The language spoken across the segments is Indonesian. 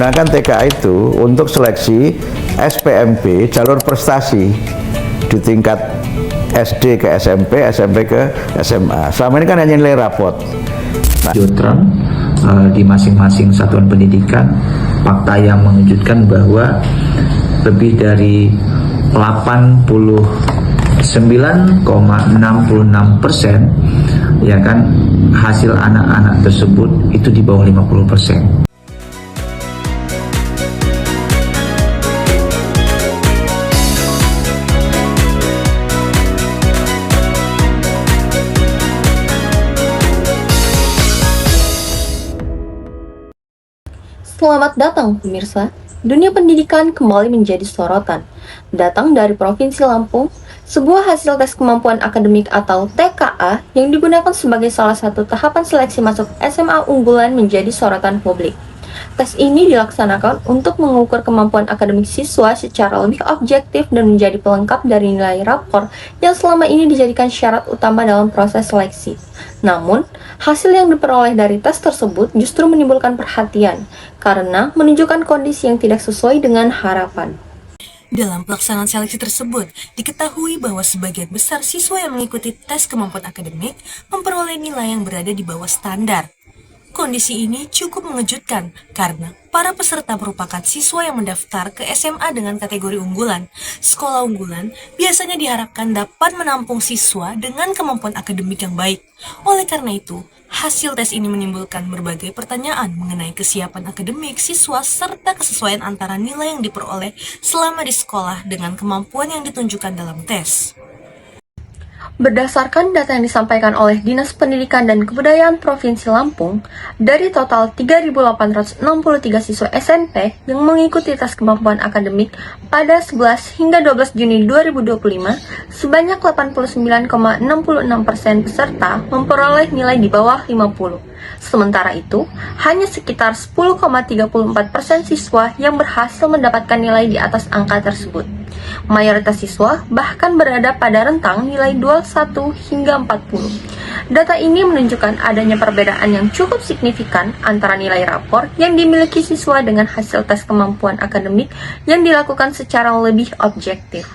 menggunakan TKA itu untuk seleksi SPMB jalur prestasi di tingkat SD ke SMP, SMP ke SMA. Selama ini kan hanya nilai rapot. Jotram di masing-masing satuan pendidikan, fakta yang mengejutkan bahwa lebih dari 89,66% ya kan hasil anak-anak tersebut itu di bawah 50%. Selamat datang pemirsa, dunia pendidikan kembali menjadi sorotan. Datang dari Provinsi Lampung, sebuah hasil tes kemampuan akademik atau TKA yang digunakan sebagai salah satu tahapan seleksi masuk SMA unggulan menjadi sorotan publik. Tes ini dilaksanakan untuk mengukur kemampuan akademik siswa secara lebih objektif dan menjadi pelengkap dari nilai rapor yang selama ini dijadikan syarat utama dalam proses seleksi. Namun, hasil yang diperoleh dari tes tersebut justru menimbulkan perhatian karena menunjukkan kondisi yang tidak sesuai dengan harapan. Dalam pelaksanaan seleksi tersebut, diketahui bahwa sebagian besar siswa yang mengikuti tes kemampuan akademik memperoleh nilai yang berada di bawah standar. Kondisi ini cukup mengejutkan karena para peserta merupakan siswa yang mendaftar ke SMA dengan kategori unggulan. Sekolah unggulan biasanya diharapkan dapat menampung siswa dengan kemampuan akademik yang baik. Oleh karena itu, hasil tes ini menimbulkan berbagai pertanyaan mengenai kesiapan akademik siswa serta kesesuaian antara nilai yang diperoleh selama di sekolah dengan kemampuan yang ditunjukkan dalam tes. Berdasarkan data yang disampaikan oleh Dinas Pendidikan dan Kebudayaan Provinsi Lampung, dari total 3.863 siswa SMP yang mengikuti tes kemampuan akademik pada 11 hingga 12 Juni 2025, sebanyak 89,66% peserta memperoleh nilai di bawah 50. Sementara itu, hanya sekitar 10,34% siswa yang berhasil mendapatkan nilai di atas angka tersebut. Mayoritas siswa bahkan berada pada rentang nilai 21 hingga 40. Data ini menunjukkan adanya perbedaan yang cukup signifikan antara nilai rapor yang dimiliki siswa dengan hasil tes kemampuan akademik yang dilakukan secara lebih objektif.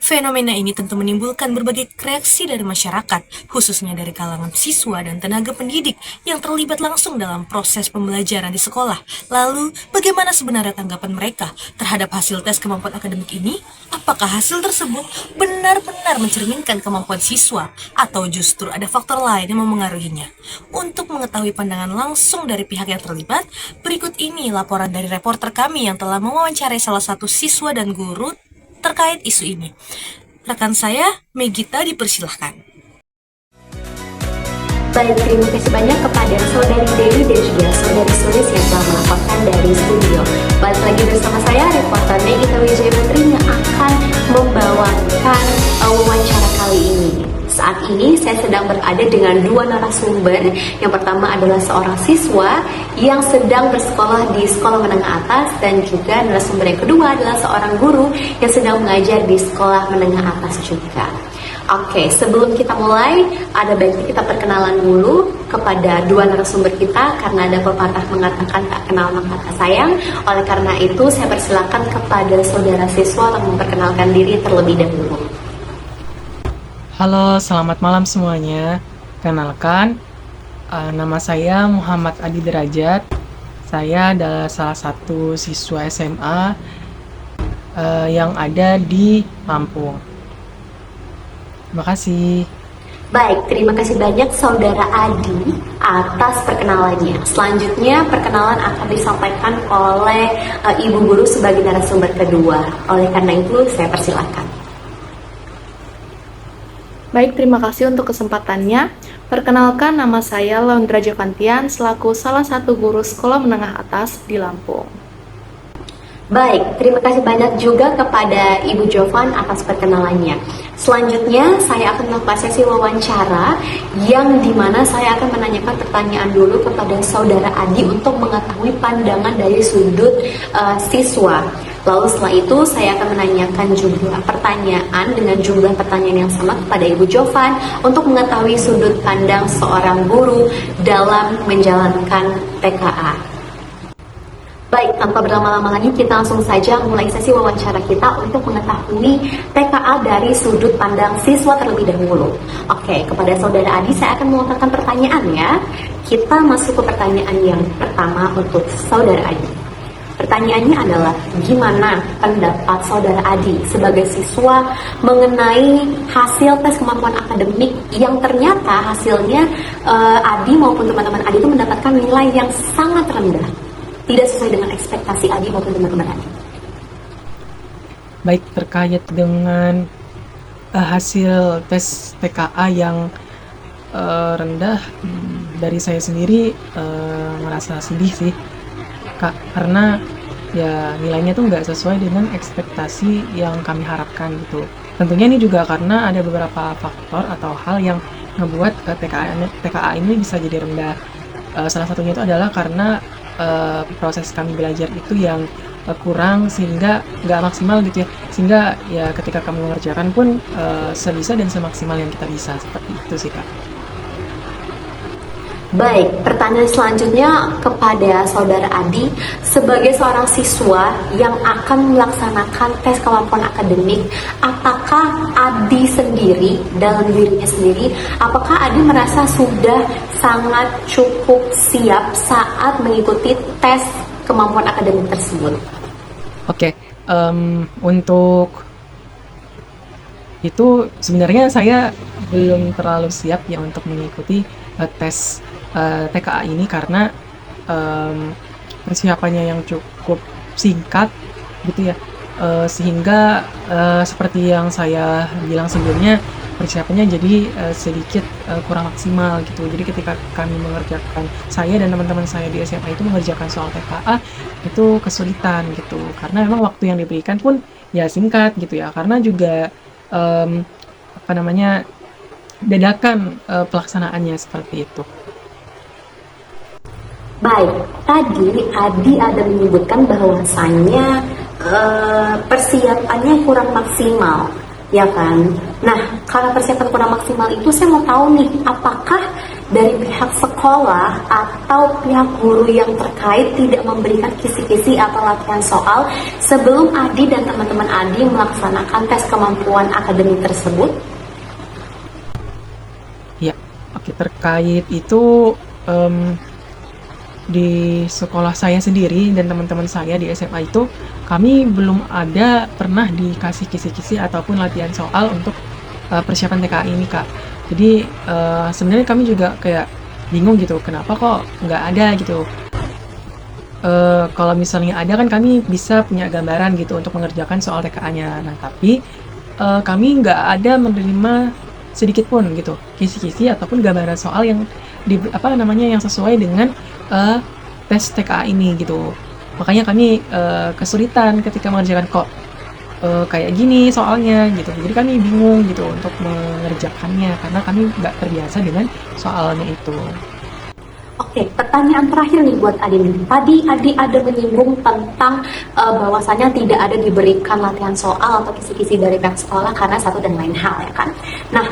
Fenomena ini tentu menimbulkan berbagai reaksi dari masyarakat, khususnya dari kalangan siswa dan tenaga pendidik yang terlibat langsung dalam proses pembelajaran di sekolah. Lalu, bagaimana sebenarnya tanggapan mereka terhadap hasil tes kemampuan akademik ini? Apakah hasil tersebut benar-benar mencerminkan kemampuan siswa, atau justru ada faktor lain yang memengaruhinya? Untuk mengetahui pandangan langsung dari pihak yang terlibat, berikut ini laporan dari reporter kami yang telah mewawancarai salah satu siswa dan guru terkait isu ini. Rekan saya, Megita, dipersilahkan. Baik, terima kasih banyak kepada Saudari Dewi dan juga Saudari Sulis yang telah melaporkan dari studio. Balik lagi bersama saya, reporter Megita Wijaya Putri yang akan membawakan wawancara kali ini. Saat ini saya sedang berada dengan dua narasumber. Yang pertama adalah seorang siswa yang sedang bersekolah di sekolah menengah atas, dan juga narasumber yang kedua adalah seorang guru yang sedang mengajar di sekolah menengah atas juga. Oke, sebelum kita mulai, ada baiknya kita perkenalan dulu kepada dua narasumber kita, karena ada pepatah mengatakan tak kenal maka tak sayang. Oleh karena itu, saya persilakan kepada saudara siswa untuk memperkenalkan diri terlebih dahulu. Halo, selamat malam semuanya. Kenalkan, nama saya Muhammad Adi Derajat. Saya adalah salah satu siswa SMA yang ada di Lampung. Terima kasih. Baik, terima kasih banyak Saudara Adi atas perkenalannya. Selanjutnya, perkenalan akan disampaikan oleh Ibu Guru sebagai narasumber kedua. Oleh karena itu, saya persilakan. Baik, terima kasih untuk kesempatannya. Perkenalkan, nama saya Laundra Javantian selaku salah satu guru sekolah menengah atas di Lampung. Baik, terima kasih banyak juga kepada Ibu Jovan atas perkenalannya. Selanjutnya, saya akan melakukan sesi wawancara yang dimana saya akan menanyakan pertanyaan dulu kepada Saudara Adi untuk mengetahui pandangan dari sudut siswa. Lalu setelah itu saya akan menanyakan jumlah pertanyaan dengan jumlah pertanyaan yang sama kepada Ibu Jovan untuk mengetahui sudut pandang seorang guru dalam menjalankan TKA. Baik, tanpa berlama-lama lagi kita langsung saja mulai sesi wawancara kita untuk mengetahui TKA dari sudut pandang siswa terlebih dahulu. Oke, kepada Saudara Adi saya akan melontarkan pertanyaan ya. Kita masuk ke pertanyaan yang pertama untuk Saudara Adi. Pertanyaannya adalah, gimana pendapat Saudara Adi sebagai siswa mengenai hasil tes kemampuan akademik yang ternyata hasilnya Adi maupun teman-teman Adi itu mendapatkan nilai yang sangat rendah, tidak sesuai dengan ekspektasi Adi maupun teman-teman Adi. Baik, terkait dengan hasil tes TKA yang rendah, dari saya sendiri merasa sedih sih Kak, karena ya nilainya tuh nggak sesuai dengan ekspektasi yang kami harapkan gitu. Tentunya ini juga karena ada beberapa faktor atau hal yang ngebuat TKA ini bisa jadi rendah. Salah satunya itu adalah karena proses kami belajar itu yang kurang, sehingga nggak maksimal gitu ya, sehingga ya ketika kami mengerjakan pun sebisa dan semaksimal yang kita bisa, seperti itu sih Kak. Baik, pertanyaan selanjutnya kepada Saudara Adi, sebagai seorang siswa yang akan melaksanakan tes kemampuan akademik, apakah Adi sendiri, dalam dirinya sendiri, apakah Adi merasa sudah sangat cukup siap saat mengikuti tes kemampuan akademik tersebut? Oke, untuk itu sebenarnya saya belum terlalu siap ya untuk mengikuti tes TKA ini, karena persiapannya yang cukup singkat gitu ya, sehingga seperti yang saya bilang sebelumnya, persiapannya jadi sedikit kurang maksimal gitu. Jadi ketika kami mengerjakan, saya dan teman-teman saya di SMA itu mengerjakan soal TKA itu kesulitan gitu, karena memang waktu yang diberikan pun ya singkat gitu ya, karena juga dadakan pelaksanaannya seperti itu. Baik, tadi Adi ada menyebutkan bahwasannya persiapannya kurang maksimal, ya kan? Nah, karena persiapan kurang maksimal itu saya mau tahu nih, apakah dari pihak sekolah atau pihak guru yang terkait tidak memberikan kisi-kisi atau latihan soal sebelum Adi dan teman-teman Adi melaksanakan tes kemampuan akademik tersebut? Ya, oke, terkait itu di sekolah saya sendiri dan teman-teman saya di SMA itu, kami belum ada pernah dikasih kisi-kisi ataupun latihan soal untuk persiapan TKA ini Kak. Jadi sebenarnya kami juga kayak bingung gitu, kenapa kok nggak ada gitu. Kalau misalnya ada kan kami bisa punya gambaran gitu untuk mengerjakan soal TKA-nya. Nah, tapi kami nggak ada menerima sedikit pun gitu kisi-kisi ataupun gambaran soal yang yang sesuai dengan tes TKA ini gitu. Makanya kami kesulitan ketika mengerjakan, kok kayak gini soalnya gitu. Jadi kami bingung gitu untuk mengerjakannya karena kami nggak terbiasa dengan soalnya itu. Oke, pertanyaan terakhir nih buat Adi. Tadi Adi ada menyinggung tentang bahwasanya tidak ada diberikan latihan soal atau kisi-kisi dari pihak sekolah karena satu dan lain hal, ya kan? Nah,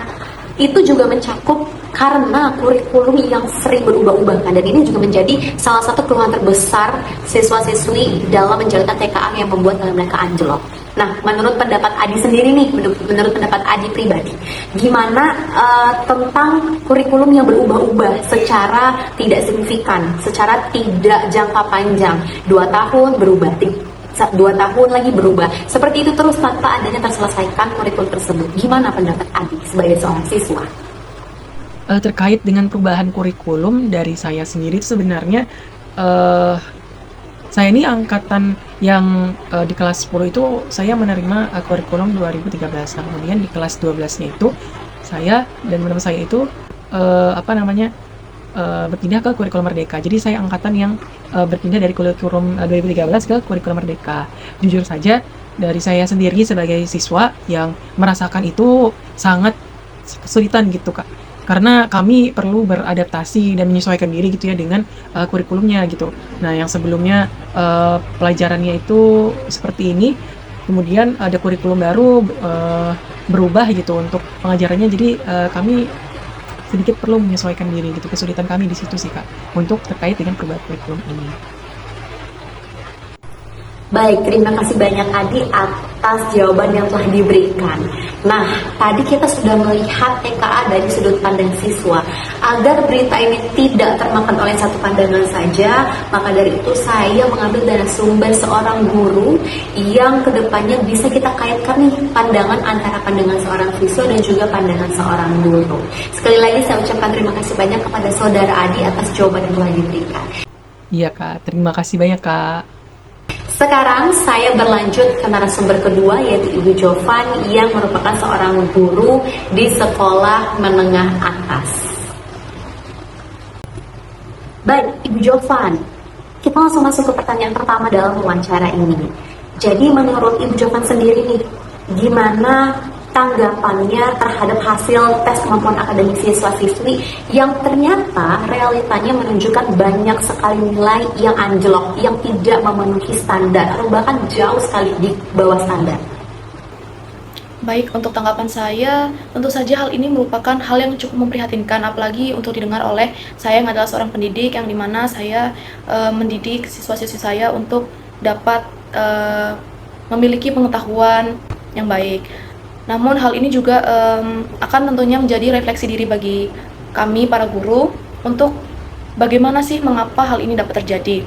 itu juga mencakup karena kurikulum yang sering berubah-ubah kan, dan ini juga menjadi salah satu keluhan terbesar siswa-siswi dalam menjalankan TKA yang membuat mereka anjlok. Nah, menurut pendapat Adi sendiri nih, menurut pendapat Adi pribadi, gimana tentang kurikulum yang berubah-ubah secara tidak signifikan, secara tidak jangka panjang, 2 tahun berubah, 2 tahun lagi berubah, seperti itu terus tanpa adanya terselesaikan kurikulum tersebut. Gimana pendapat Adi sebagai seorang siswa? Terkait dengan perubahan kurikulum dari saya sendiri itu sebenarnya saya ini angkatan yang di kelas 10 itu saya menerima kurikulum 2013. Nah, kemudian di kelas 12-nya itu saya dan teman-teman saya itu berpindah ke kurikulum Merdeka. Jadi saya angkatan yang berpindah dari kurikulum 2013 ke kurikulum Merdeka. Jujur saja, dari saya sendiri sebagai siswa yang merasakan itu sangat kesulitan gitu Kak. Karena kami perlu beradaptasi dan menyesuaikan diri gitu ya dengan kurikulumnya gitu. Nah, yang sebelumnya pelajarannya itu seperti ini, kemudian ada kurikulum baru berubah gitu untuk pengajarannya. Jadi kami sedikit perlu menyesuaikan diri gitu. Kesulitan kami di situ sih Kak untuk terkait dengan perubahan kurikulum ini. Baik, terima kasih banyak Adi atas jawaban yang telah diberikan. Nah, tadi kita sudah melihat TKA dari sudut pandang siswa. Agar berita ini tidak termakan oleh satu pandangan saja, maka dari itu saya mengambil dari sumber seorang guru yang kedepannya bisa kita kaitkan nih pandangan antara pandangan seorang siswa dan juga pandangan seorang guru. Sekali lagi saya ucapkan terima kasih banyak kepada Saudara Adi atas jawaban yang telah diberikan. Iya Kak, terima kasih banyak Kak. Sekarang saya berlanjut ke narasumber kedua, yaitu Ibu Jovan yang merupakan seorang guru di sekolah menengah atas. Baik, Ibu Jovan, kita langsung masuk ke pertanyaan pertama dalam wawancara ini. Jadi menurut Ibu Jovan sendiri nih, gimana tanggapannya terhadap hasil tes kemampuan akademik siswa-siswi yang ternyata realitanya menunjukkan banyak sekali nilai yang anjlok, yang tidak memenuhi standar, atau bahkan jauh sekali di bawah standar? Baik, untuk tanggapan saya, tentu saja hal ini merupakan hal yang cukup memprihatinkan, apalagi untuk didengar oleh saya yang adalah seorang pendidik, yang dimana saya mendidik siswa-siswi saya untuk dapat memiliki pengetahuan yang baik. Namun hal ini juga akan tentunya menjadi refleksi diri bagi kami para guru untuk bagaimana sih mengapa hal ini dapat terjadi.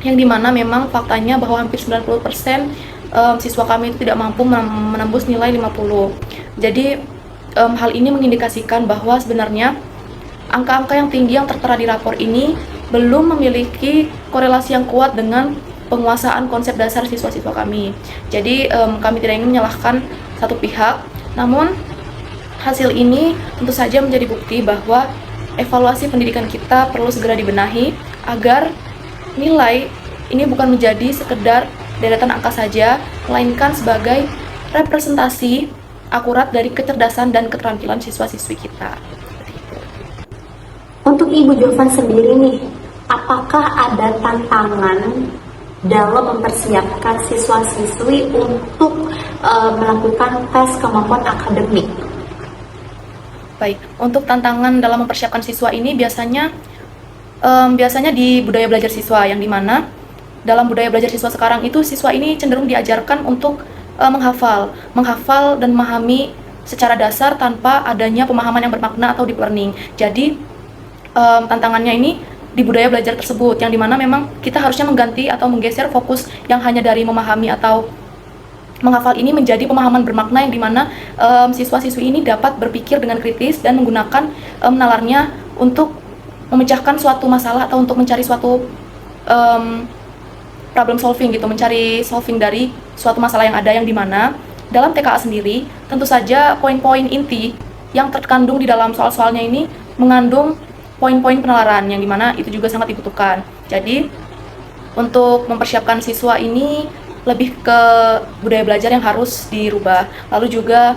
Yang dimana memang faktanya bahwa hampir 90% siswa kami itu tidak mampu menembus nilai 50. Jadi hal ini mengindikasikan bahwa sebenarnya angka-angka yang tinggi yang tertera di rapor ini belum memiliki korelasi yang kuat dengan penguasaan konsep dasar siswa-siswa kami. Jadi kami tidak ingin menyalahkan satu pihak, namun hasil ini tentu saja menjadi bukti bahwa evaluasi pendidikan kita perlu segera dibenahi agar nilai ini bukan menjadi sekedar deretan angka saja, melainkan sebagai representasi akurat dari kecerdasan dan keterampilan siswa-siswi kita. Untuk Ibu Jovan sendiri nih, apakah ada tantangan dalam mempersiapkan siswa-siswi untuk melakukan tes kemampuan akademik? Baik, untuk tantangan dalam mempersiapkan siswa ini biasanya di budaya belajar siswa, yang dimana dalam budaya belajar siswa sekarang itu siswa ini cenderung diajarkan untuk menghafal dan memahami secara dasar tanpa adanya pemahaman yang bermakna atau deep learning. Jadi tantangannya ini di budaya belajar tersebut, yang dimana memang kita harusnya mengganti atau menggeser fokus yang hanya dari memahami atau menghafal ini menjadi pemahaman bermakna, yang dimana siswa-siswi ini dapat berpikir dengan kritis dan menggunakan nalarnya untuk memecahkan suatu masalah atau untuk mencari suatu problem solving gitu, mencari solving dari suatu masalah yang ada, yang dimana dalam TKA sendiri tentu saja poin-poin inti yang terkandung di dalam soal-soalnya ini mengandung poin-poin penalaran, yang dimana itu juga sangat dibutuhkan. Jadi untuk mempersiapkan siswa ini lebih ke budaya belajar yang harus dirubah. Lalu juga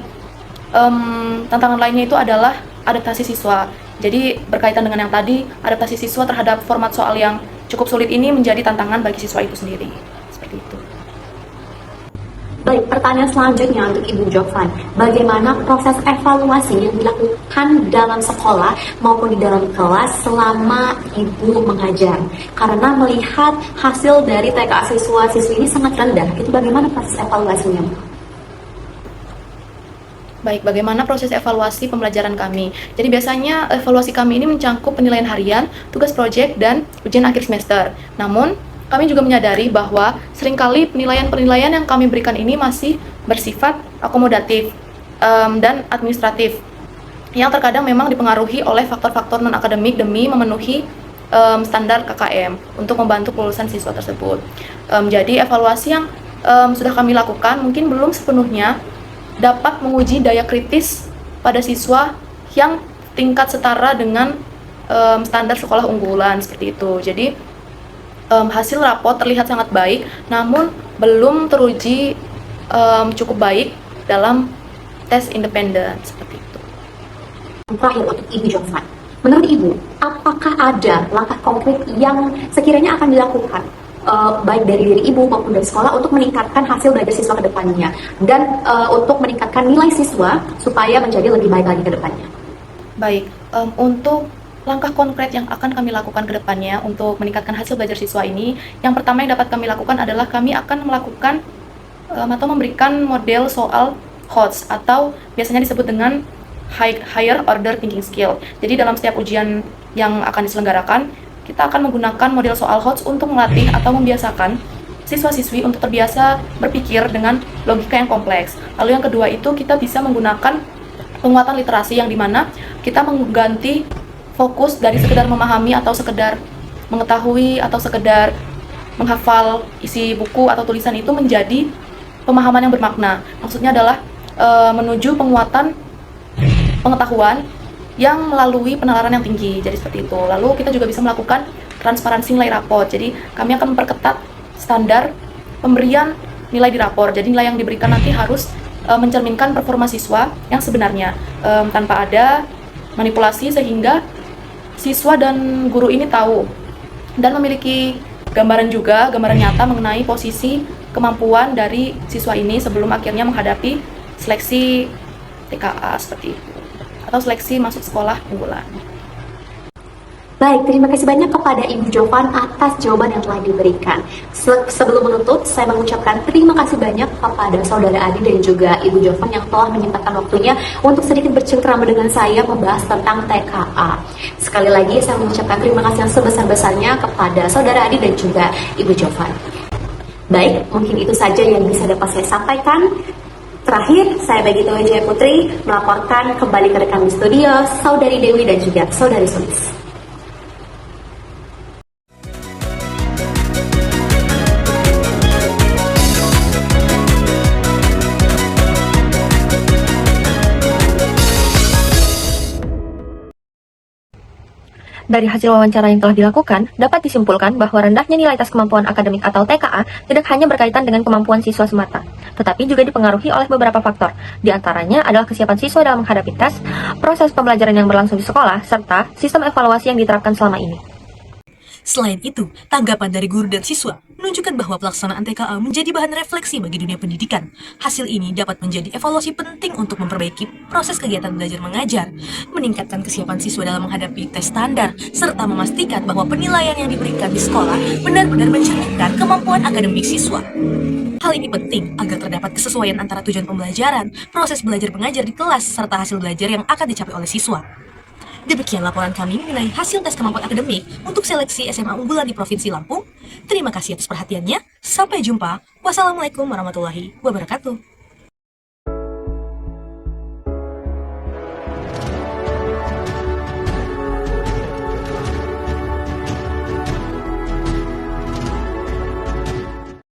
tantangan lainnya itu adalah adaptasi siswa. Jadi berkaitan dengan yang tadi, adaptasi siswa terhadap format soal yang cukup sulit ini menjadi tantangan bagi siswa itu sendiri. Seperti itu. Baik, pertanyaan selanjutnya untuk Ibu Jovan. Bagaimana proses evaluasi yang dilakukan dalam sekolah maupun di dalam kelas selama Ibu mengajar? Karena melihat hasil dari TKA siswa-siswi ini sangat rendah, itu bagaimana proses evaluasinya, Bu? Baik, bagaimana proses evaluasi pembelajaran kami? Jadi biasanya evaluasi kami ini mencakup penilaian harian, tugas proyek, dan ujian akhir semester. Namun, kami juga menyadari bahwa seringkali penilaian-penilaian yang kami berikan ini masih bersifat akomodatif dan administratif, yang terkadang memang dipengaruhi oleh faktor-faktor non-akademik demi memenuhi standar KKM untuk membantu kelulusan siswa tersebut. Jadi evaluasi yang sudah kami lakukan mungkin belum sepenuhnya dapat menguji daya kritis pada siswa yang tingkat setara dengan standar sekolah unggulan, seperti itu. Jadi hasil rapor terlihat sangat baik, namun belum teruji cukup baik dalam tes independen, seperti itu. Terakhir untuk Ibu Jovan, menurut Ibu, apakah ada langkah konkret yang sekiranya akan dilakukan baik dari diri Ibu maupun dari sekolah untuk meningkatkan hasil belajar siswa ke depannya dan untuk meningkatkan nilai siswa supaya menjadi lebih baik lagi ke depannya? Baik, untuk langkah konkret yang akan kami lakukan ke depannya untuk meningkatkan hasil belajar siswa ini, yang pertama yang dapat kami lakukan adalah kami akan melakukan atau memberikan model soal HOTS atau biasanya disebut dengan Higher Order Thinking Skill. Jadi dalam setiap ujian yang akan diselenggarakan, kita akan menggunakan model soal HOTS untuk melatih atau membiasakan siswa-siswi untuk terbiasa berpikir dengan logika yang kompleks. Lalu yang kedua itu kita bisa menggunakan penguatan literasi yang dimana kita mengganti fokus dari sekedar memahami atau sekedar mengetahui atau sekedar menghafal isi buku atau tulisan itu menjadi pemahaman yang bermakna. Maksudnya adalah menuju penguatan pengetahuan yang melalui penalaran yang tinggi. Jadi seperti itu. Lalu kita juga bisa melakukan transparansi nilai rapor. Jadi kami akan memperketat standar pemberian nilai di rapor. Jadi nilai yang diberikan nanti harus mencerminkan performa siswa yang sebenarnya tanpa ada manipulasi, sehingga siswa dan guru ini tahu dan memiliki gambaran nyata mengenai posisi kemampuan dari siswa ini sebelum akhirnya menghadapi seleksi TKA seperti itu atau seleksi masuk sekolah unggulan. Baik, terima kasih banyak kepada Ibu Jovan atas jawaban yang telah diberikan. Sebelum menutup, saya mengucapkan terima kasih banyak kepada Saudara Adi dan juga Ibu Jovan yang telah menyempatkan waktunya untuk sedikit bercengkrama dengan saya membahas tentang TKA. Sekali lagi, saya mengucapkan terima kasih yang sebesar-besarnya kepada Saudara Adi dan juga Ibu Jovan. Baik, mungkin itu saja yang bisa dapat saya sampaikan. Terakhir, saya Begita Wijaya Putri melaporkan kembali ke rekan di studio, Saudari Dewi dan juga Saudari Sulis. Dari hasil wawancara yang telah dilakukan, dapat disimpulkan bahwa rendahnya nilai tes kemampuan akademik atau TKA tidak hanya berkaitan dengan kemampuan siswa semata, tetapi juga dipengaruhi oleh beberapa faktor. Di antaranya adalah kesiapan siswa dalam menghadapi tes, proses pembelajaran yang berlangsung di sekolah, serta sistem evaluasi yang diterapkan selama ini. Selain itu, tanggapan dari guru dan siswa menunjukkan bahwa pelaksanaan TKA menjadi bahan refleksi bagi dunia pendidikan. Hasil ini dapat menjadi evaluasi penting untuk memperbaiki proses kegiatan belajar mengajar, meningkatkan kesiapan siswa dalam menghadapi tes standar, serta memastikan bahwa penilaian yang diberikan di sekolah benar-benar mencerminkan kemampuan akademik siswa. Hal ini penting agar terdapat kesesuaian antara tujuan pembelajaran, proses belajar mengajar di kelas, serta hasil belajar yang akan dicapai oleh siswa. Demikian laporan kami mengenai hasil tes kemampuan akademik untuk seleksi SMA unggulan di Provinsi Lampung. Terima kasih atas perhatiannya. Sampai jumpa. Wassalamualaikum warahmatullahi wabarakatuh.